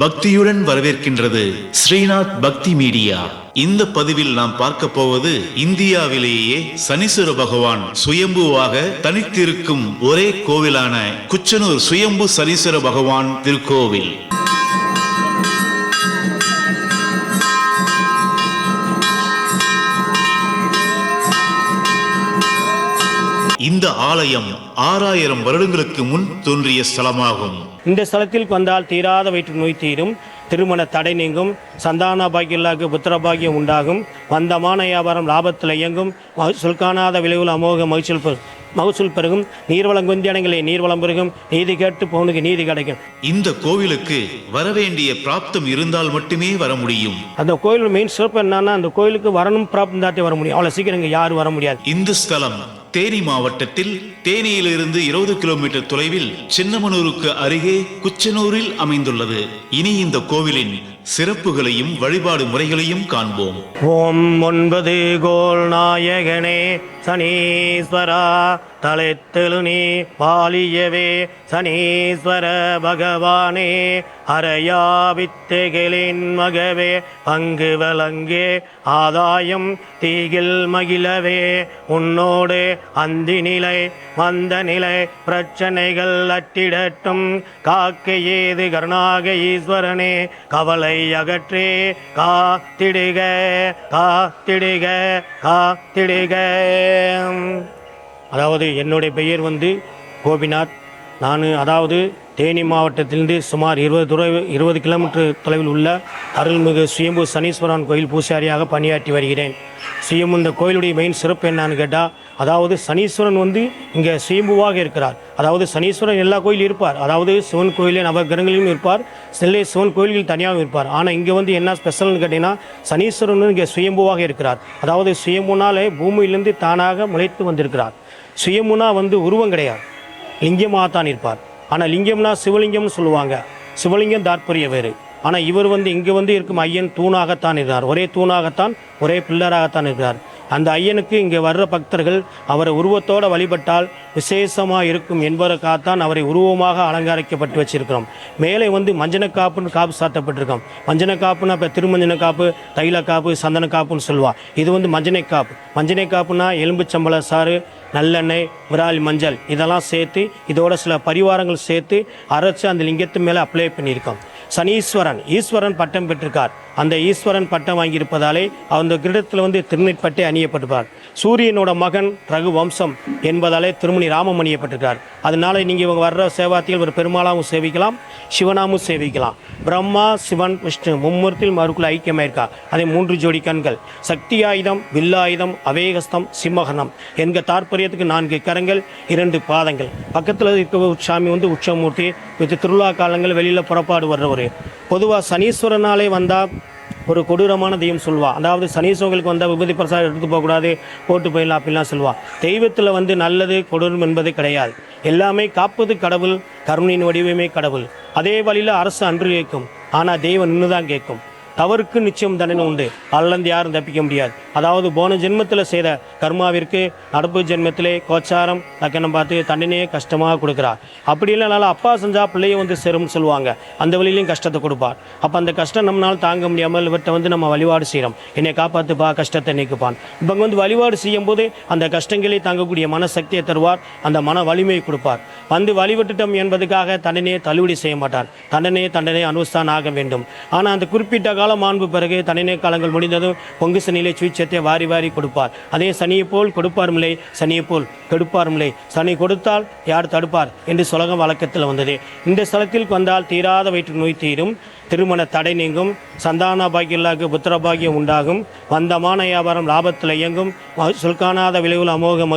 பக்தியுடன் வரவேற்கின்றது ஸ்ரீநாத் பக்தி மீடியா. இந்த பதிவில் நாம் பார்க்க போவது இந்தியாவிலேயே சனீஸ்வர பகவான் சுயம்புவாக தனித்திருக்கும் ஒரே கோவிலான குச்சனூர் சுயம்பு சனீஸ்வர பகவான் திருக்கோவில். இந்த ஆலயம் 6000 வருடங்களுக்கு முன் தோன்றிய ஸ்தலமாகும். இந்த ஸ்தலத்தில் வந்தால் தீராத வயிற்று நோய் தீரும், திருமண தடை நீங்கும், சந்தான பாக்கியல்லாக்கு புத்திர பாக்கியம் உண்டாகும், வந்தமான வியாபாரம் லாபத்தில் இயங்கும், சொல்காணாத விளைவில் அமோக மகசூல் பெருகும், நீர்வளம் குந்தியடங்களே நீர்வளம் பெருகும், நீதி கேட்டு போனுக்கு நீதி கிடைக்கும். இந்த கோவிலுக்கு வரவேண்டிய பிராப்தம் இருந்தால் மட்டுமே வர முடியும். அந்த கோயில் மெயின் சிறப்பு என்னன்னா, அந்த கோயிலுக்கு வரணும் பிராப்தம் தாத்தே வர முடியும். அவ்வளவு சீக்கிரம் இங்க யாரும் வர முடியாது. இந்த ஸ்தலம் தேனி மாவட்டத்தில் தேனியிலிருந்து 20 கிலோமீட்டர் தொலைவில் சின்னமனூருக்கு அருகே குச்சனூரில் அமைந்துள்ளது. இனி இந்த கோவிலின் சிறப்புகளையும் வழிபாடு முறைகளையும் காண்போம். ஓம் 9 கோல் நாயகனே சனீஸ்வரா தலைத்தெழுநீ பாலியவே சனீஸ்வர பகவானே அரையா வித்தைகளின் மகவே பங்கு வழங்கே ஆதாயம் தீகில் மகிழவே உன்னோடு அந்தி நிலை வந்த நிலை பிரச்சனைகள் அட்டிடட்டும் காக்க ஏது கருணாக ஈஸ்வரனே கவலை அகற்றே காத்திடுக காத்திடுக காத்திடுக. அதாவது என்னுடைய பெயர் கோபிநாத். நான் தேனி மாவட்டத்திலிருந்து சுமார் 20 கிலோமீட்டர் தொலைவில் உள்ள அருள்மிகு சுயம்பு சனீஸ்வரன் கோயில் பூசாரியாக பணியாற்றி வருகிறேன். இந்த கோயிலுடைய மெயின் சிறப்பு என்னான்னு கேட்டால், சனீஸ்வரன் இங்கே சுயம்புவாக இருக்கிறார். சனீஸ்வரன் எல்லா கோயிலும் இருப்பார். சிவன் கோயிலே நவகிரகங்களிலும் இருப்பார், சிவன் கோயில்கள் தனியாகவும் இருப்பார். ஆனால் இங்கே என்ன ஸ்பெஷல்னு கேட்டிங்கன்னா, சனீஸ்வரன் இங்கே சுயம்புவாக இருக்கிறார். சுயம்புனாலே பூமியிலிருந்து தானாக முளைத்து வந்திருக்கிறார். சுயம்புனா உருவம் கிடையாது, லிங்கமாக தான் இருப்பார். ஆனால் லிங்கம்னா சிவலிங்கம்னு சொல்லுவாங்க. சிவலிங்கம் தாற்பரிய வேறு. ஆனால் இவர் இங்கே இருக்கும் ஐயன் தூணாகத்தான் இருக்கிறார். ஒரே தூணாகத்தான், ஒரே பில்லராகத்தான் இருக்கிறார். அந்த ஐயனுக்கு இங்கே வர்ற பக்தர்கள் அவரை உருவத்தோடு வழிபட்டால் விசேஷமாக இருக்கும் என்பதற்காகத்தான் அவரை உருவமாக அலங்கரிக்கப்பட்டு வச்சிருக்கிறோம். மேலே மஞ்சனக்காப்புன்னு காப்பு சாத்தப்பட்டிருக்கோம். மஞ்சனக்காப்புன்னா இப்போ திருமஞ்சன காப்பு, தைல காப்பு, சந்தன காப்புன்னு சொல்லுவாள். இது மஞ்சனை காப்பு. மஞ்சனை காப்புனா எலும்புச்சம்பள சாறு, நல்லெண்ணெய், விராலி மஞ்சள் இதெல்லாம் சேர்த்து இதோட சில பரிவாரங்கள் சேர்த்து அரைச்சி அந்த லிங்கத்து மேலே அப்ளை பண்ணியிருக்கோம். ஈஸ்வரன் பட்டம் பெற்றிருக்கார். அந்த ஈஸ்வரன் பட்டம் வாங்கியிருப்பதாலே அந்த கிரீடத்தில் திருநெற்பட்டை அணியப்பட்டிருப்பார். சூரியனோட மகன் ரகு வம்சம் என்பதாலே திருமணி ராமம் அணியப்பட்டிருக்கார். அதனால நீங்கள் இவங்க வர்ற சேவாத்திகள் ஒரு பெருமாளாகவும் சேவிக்கலாம், சிவனாகவும் சேவிக்கலாம். பிரம்மா, சிவன், விஷ்ணு மும்மூர்த்தியில் மறுக்குள்ள ஐக்கியமாயிருக்கா. அதே 3 ஜோடி கண்கள், சக்தி ஆயுதம், வில்லாயுதம், அவேகஸ்தம், சிம்மகனம் என்க தாற்பயத்துக்கு 4 கரங்கள், 2 பாதங்கள். பக்கத்தில் இருக்க சாமி உற்சவமூர்த்தி. திருவிழா காலங்கள் வெளியில் புறப்பாடு வர்றவர். பொதுவாக சனீஸ்வரனாலே வந்தால் ஒரு கொடூரமான தெய்வம் சொல்லுவாள். சனீஸ்வரங்களுக்கு வந்தால் விபதி பிரசாதம் எடுத்து போகக்கூடாது, போட்டு போயிடலாம் அப்படின்லாம் சொல்லுவாள். தெய்வத்தில் நல்லது கொடூரம் என்பது கிடையாது. எல்லாமே காப்பது கடவுள், கருணையின் வடிவமே கடவுள். அதே வழியில் அரசு அன்று கேட்கும், ஆனால் தெய்வம் நின்று தான் கேட்கும். தவறுக்கு நிச்சயம் தண்டனை உண்டு, அல்லந்து யாரும் தப்பிக்க முடியாது. போன ஜென்மத்தில் செய்த கர்மாவிற்கு நடப்பு ஜென்மத்திலே கோச்சாரம் லக்கணம் பார்த்து தண்டனையே கஷ்டமாக கொடுக்குறார். அப்படி இல்லைனால அப்பா செஞ்சால் பிள்ளையை சேரும்னு சொல்லுவாங்க. அந்த வழியிலையும் கஷ்டத்தை கொடுப்பார். அப்போ அந்த கஷ்டம் நம்மளால் தாங்க முடியாமல் இவர்கிட்ட நம்ம வழிபாடு செய்கிறோம். என்னை காப்பாற்றுப்பா, கஷ்டத்தை நீக்குப்பான். இப்போ வழிபாடு செய்யும் போது அந்த கஷ்டங்களை தாங்கக்கூடிய மனசக்தியை தருவார், அந்த மன வலிமையை கொடுப்பார். வழிபட்டுட்டோம் என்பதுக்காக தண்டனையை தள்ளுபடி செய்ய மாட்டார். தண்டனை அனுபவித்தான் ஆக வேண்டும். ஆனால் அந்த குறிப்பிட்ட காலம் மாண்பு பிறகு தண்டனை காலங்கள் முடிந்ததும் பொங்கு சனியிலே சுவிச்சத்தை வாரி வாரி கொடுப்பார். அதே சனியை போல் கொடுப்பாருமில்லை, சனியை போல் கெடுப்பாருமில்லை. சனி கொடுத்தால் யார் தடுப்பார் என்று சுலகம் வழக்கத்தில் வந்தது. இந்த ஸ்தலத்தில் வந்தால் தீராத வயிற்று நோய் தீரும், திருமண தடை நீங்கும், சந்தான பாக்கியல்லாக்கு புத்திர பாக்கியம் உண்டாகும், வந்தமான வியாபாரம் லாபத்தில் இயங்கும், சொல்காணாத விளைவில் அமோக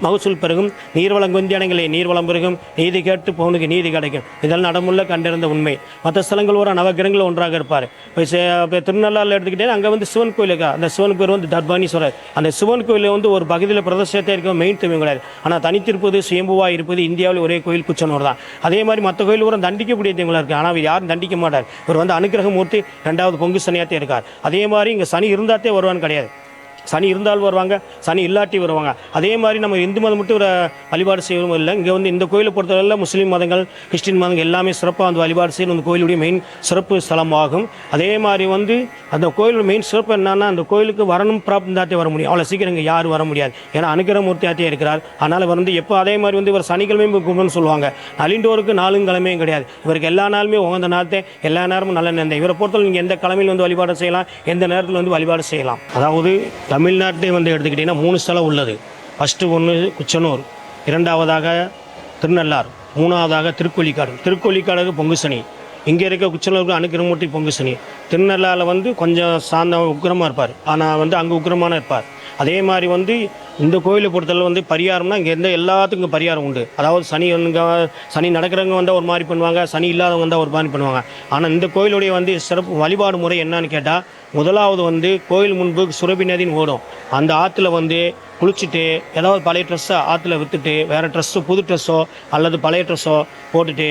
மகசூல் பெருகும், நீர்வளம் குந்தியடங்களே நீர்வளம் பெருகும், நீதி கேட்டு போனுக்கு நீதி கிடைக்கும். இதெல்லாம் நடமுள்ள கண்டிருந்த உண்மை. மற்ற ஸ்தலங்கள் ஒரு நவகிரகங்கள் ஒன்றாக இருப்பார். இப்போ திருநள்ளாறில் எடுத்துக்கிட்டே அங்கே சிவன் கோயில் இருக்கா. அந்த சிவன் பேர் தர்பானீஸ்வரர். அந்த சிவன் கோயிலில் ஒரு பகுதியில் பிரதேசத்தை இருக்க மெயின் தெய்வம் கிடையாது. ஆனால் தனித்திருப்பது சுயம்புவாக இருப்பது இந்தியாவில் ஒரே கோயில் குச்சனூர் தான். அதே மாதிரி மற்ற கோயில் ஒரு தண்டிக்கக்கூடிய தெய்வங்களாக இருக்குது. ஆனால் அவர் யாரும் தண்டிக்க மாட்டார். இவர் அனுக்கிரக மூர்த்தி, 2வது பொங்கு சனியாத்தே இருக்கார். அதே மாதிரி இங்கே சனி இருந்தாத்தே வருவான்னு கிடையாது. சனி இருந்தால் வருவாங்க, சனி இல்லாட்டி வருவாங்க. அதே மாதிரி நம்ம இந்து மதம் மட்டும் ஒரு வழிபாடு செய்யவும் இல்லை. இங்கே வந்து இந்த கோயிலை பொறுத்தவரையில் முஸ்லீம் மதங்கள், கிறிஸ்டின் மதங்கள் எல்லாமே சிறப்பாக வந்து வழிபாடு செய்யணும். இந்த கோயிலுடைய மெயின் சிறப்பு ஸ்தலமாகும். அதே மாதிரி வந்து அந்த கோயிலோட மெயின் சிறப்பு என்னன்னா, அந்த கோயிலுக்கு வரணும் பிராப்தாத்தே வர முடியும். அவ்வளோ சீக்கிரம் இங்கே யாரும் வர முடியாது. ஏன்னா அனுகிரகமூர்த்தியாத்தே இருக்கிறார். அதனால் வந்து எப்போ அதே மாதிரி வந்து இவர் சனிக்கிழமையும் கும்பிடுன்னு சொல்லுவாங்க. நலிண்டோருக்கு 4 கிழமையும் கிடையாது. இவருக்கு எல்லா நாளுமே உகந்த நாளத்தை, எல்லா நேரமும் நல்ல நேரம். இவரை பொறுத்தவரை நீங்கள் எந்த கிழமையில் வந்து வழிபாடு செய்யலாம், எந்த நேரத்தில் வந்து வழிபாடு செய்யலாம். அதாவது தமிழ்நாட்டை வந்து எடுத்துக்கிட்டிங்கன்னா 3 ஸ்தலம் உள்ளது. ஃபஸ்ட்டு ஒன்று குச்சனூர், 2வதாக திருநள்ளார், 3வதாக திருக்கொள்ளிக்காடு. திருக்கொள்ளிக்காடுக்கு பொங்கு சனி. இங்கே இருக்க குச்சனூருக்கு அனுக்கிரமூர்த்தி பொங்கு சனி. திருநள்ளாரில் வந்து கொஞ்சம் சார்ந்த உக்கிரமாக இருப்பார், ஆனால் வந்து அங்கே உக்கிரமான இருப்பார். அதே மாதிரி வந்து இந்த கோயிலை பொறுத்தளவு வந்து பரிகாரம்னா இங்கே இருந்த எல்லாத்துக்கும் பரிகாரம் உண்டு. அதாவது சனி நடக்கிறவங்க வந்தால் ஒரு மாதிரி பண்ணுவாங்க, சனி இல்லாதவங்க வந்தால் ஒரு மாதிரி பண்ணுவாங்க. ஆனால் இந்த கோயிலுடைய வந்து சிறப்பு வழிபாடு முறை என்னன்னு கேட்டால், முதலாவது வந்து கோயில் முன்பு சுரபி நதின்னு ஓடும். அந்த ஆற்றுல வந்து குளிச்சுட்டு ஏதாவது பழைய ட்ரெஸ்ஸை ஆற்றுல விற்றுட்டு வேறு ட்ரெஸ்ஸோ புது ட்ரெஸ்ஸோ அல்லது பழைய ட்ரெஸ்ஸோ போட்டுட்டு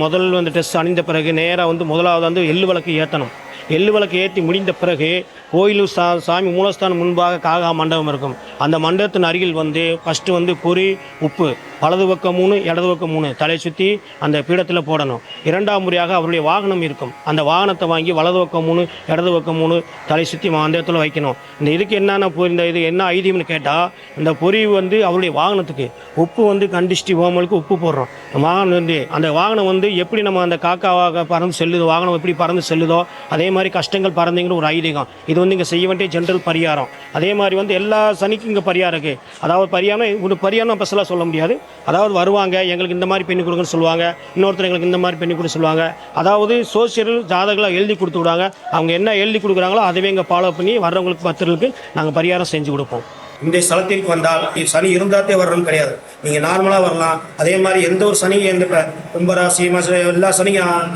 முதல் வந்து ட்ரெஸ் அணிந்த பிறகு நேராக வந்து முதலாவது வந்து எள்ளு விளக்கு ஏற்றணும். எள்ளு விளக்கு ஏற்றி முடிந்த பிறகு கோயில் சாமி மூலஸ்தானம் முன்பாக காகா மண்டபம் இருக்கும். அந்த மண்டபத்தின் அருகில் வந்து ஃபஸ்ட்டு வந்து பொறி உப்பு வலது பக்கம் 3 இடது பக்கம் 3 தலை சுற்றி அந்த பீடத்தில் போடணும். 2ஆம் முறையாக அவருடைய வாகனம் இருக்கும். அந்த வாகனத்தை வாங்கி வலது பக்கம் 3 இடது பக்கம் 3 தலை சுற்றி மண்டபத்தில் வைக்கணும். இந்த இதுக்கு என்னென்ன இந்த இது என்ன ஐதீகம்னு கேட்டால், இந்த பொறி வந்து அவருடைய வாகனத்துக்கு, உப்பு வந்து கண்டிஷ்டி ஹோமலுக்கு உப்பு போடுறோம். வாகனம் வந்து அந்த வாகனம் வந்து எப்படி நம்ம அந்த காக்காவாக பறந்து செல்லுதோ, வாகனம் எப்படி பறந்து செல்லுதோ அதே மாதிரி கஷ்டங்கள் பறந்துங்கிற ஒரு ஐதீகம். இது வந்து இங்கே செய்ய வேண்டிய ஜென்ரல் பரிகாரம். அதே மாதிரி வந்து எல்லா சனிக்கும் இங்கே பரிகாரம் இருக்குது. அதாவது பரிகாரம் ஒரு பரிகாரம் ஸ்பெஷலாக சொல்ல முடியாது. அதாவது வருவாங்க, எங்களுக்கு இந்த மாதிரி பெண்ணு கொடுங்கன்னு சொல்லுவாங்க, இன்னொருத்தர் எங்களுக்கு இந்த மாதிரி பெண்ணு கொடுக்க சொல்லுவாங்க. அதாவது சோசியல் ஜாதகங்களாக எழுதி கொடுத்து விடுவாங்க. அவங்க என்ன எழுதி கொடுக்குறாங்களோ அதுவே இங்கே ஃபாலோ பண்ணி வர்றவங்களுக்கு பக்தர்களுக்கு நாங்கள் பரிகாரம் செஞ்சு கொடுப்போம். இந்த ஸ்தலத்திற்கு வந்தால் சனி இருந்தாத்தே வரணும் கிடையாது. நீங்கள் நார்மலாக வரலாம். அதே மாதிரி எந்த ஒரு சனி எந்த கும்பராசி எல்லா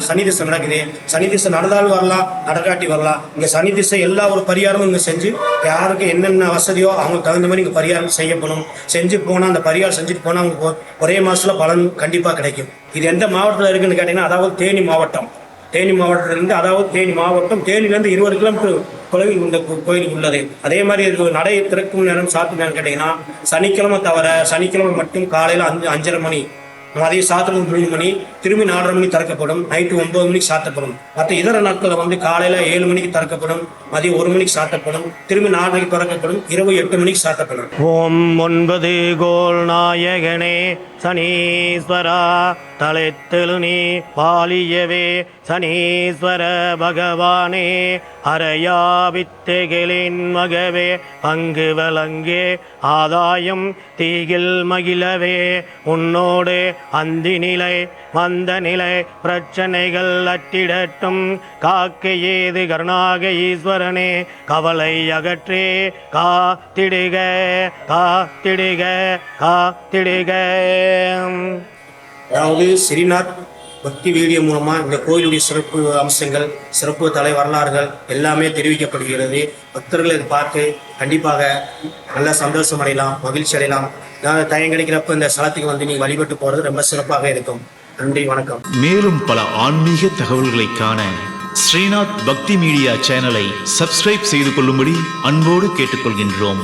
சனி திசை நடக்குது. சனி திசை நடந்தாலும் வரலாம், நடக்காட்டி வரலாம். இங்கே சனி திசை எல்லா ஒரு பரிகாரமும் இங்கே செஞ்சு யாருக்கு என்னென்ன வசதியோ அவங்களுக்கு தகுந்த மாதிரி இங்கே பரிகாரம் செய்யப்படும். செஞ்சு போனால் அந்த பரிகாரம் செஞ்சுட்டு போனால் அவங்களுக்கு ஒரே மாதத்தில் பலன் கண்டிப்பாக கிடைக்கும். இது எந்த மாவட்டத்தில் இருக்குதுன்னு கேட்டிங்கன்னா, அதாவது தேனி மாவட்டம். தேனி மாவட்டத்திலிருந்து, அதாவது தேனி மாவட்டம் தேனியிலேருந்து 20 கிலோமீட்டர் தொலைவில் இந்த கோயில் உள்ளது. அதே மாதிரி நடை திறக்கும் நேரம் சாத்து நேரம் கேட்டிங்கன்னா, சனிக்கிழமை தவிர சனிக்கிழமை மட்டும் காலையில் 5:30 மணி, மதியம் சாத்திரம் 3 மணி, திரும்பி 4:30 மணி திறக்கப்படும். நைட்டு 9 மணிக்கு சாத்தப்படும். மற்ற இதர நாட்களில் வந்து காலையில் 7 மணிக்கு திறக்கப்படும், மதியம் 1 மணிக்கு சாத்தப்படும், திரும்பி 4 மணிக்கு திறக்கப்படும், இரவு 8 மணிக்கு சாத்தப்படும். ஓம் 9 கோல் நாயகனே சனீஸ்வரா தலைத்தெழு நீ பாலியவே சனீஸ்வர பகவானே அரையா வித்தைகளின் மகவே பங்கு வழங்கே ஆதாயம் தீகில் மகிழவே உன்னோடு அந்தி நிலை வந்த நிலை பிரச்சனைகள் அட்டிடட்டும் காக்க ஏது கருணாக ஈஸ்வரனே கவலை அகற்றே காத்திடுக காத்திடுக காத்திடுக. அதாவது ஸ்ரீநாத் பக்தி வீடியோ மூலமாக இந்த கோயிலுடைய சிறப்பு அம்சங்கள், சிறப்பு தலை வரலாறுகள் எல்லாமே தெரிவிக்கப்படுகிறது. பக்தர்கள் இதை பார்த்து கண்டிப்பாக நல்ல சந்தோஷம் அடையலாம், மகிழ்ச்சி அடையலாம். நான் டைம் கிடைக்கிறப்ப இந்த ஸ்தலத்துக்கு வந்து நீ வழிபட்டு போகிறது ரொம்ப சிறப்பாக இருக்கும். நன்றி, வணக்கம். மேலும் பல ஆன்மீக தகவல்களை காண ஸ்ரீநாத் பக்தி மீடியா சேனலை சப்ஸ்கிரைப் செய்து கொள்ளும்படி அன்போடு கேட்டுக்கொள்கின்றோம்.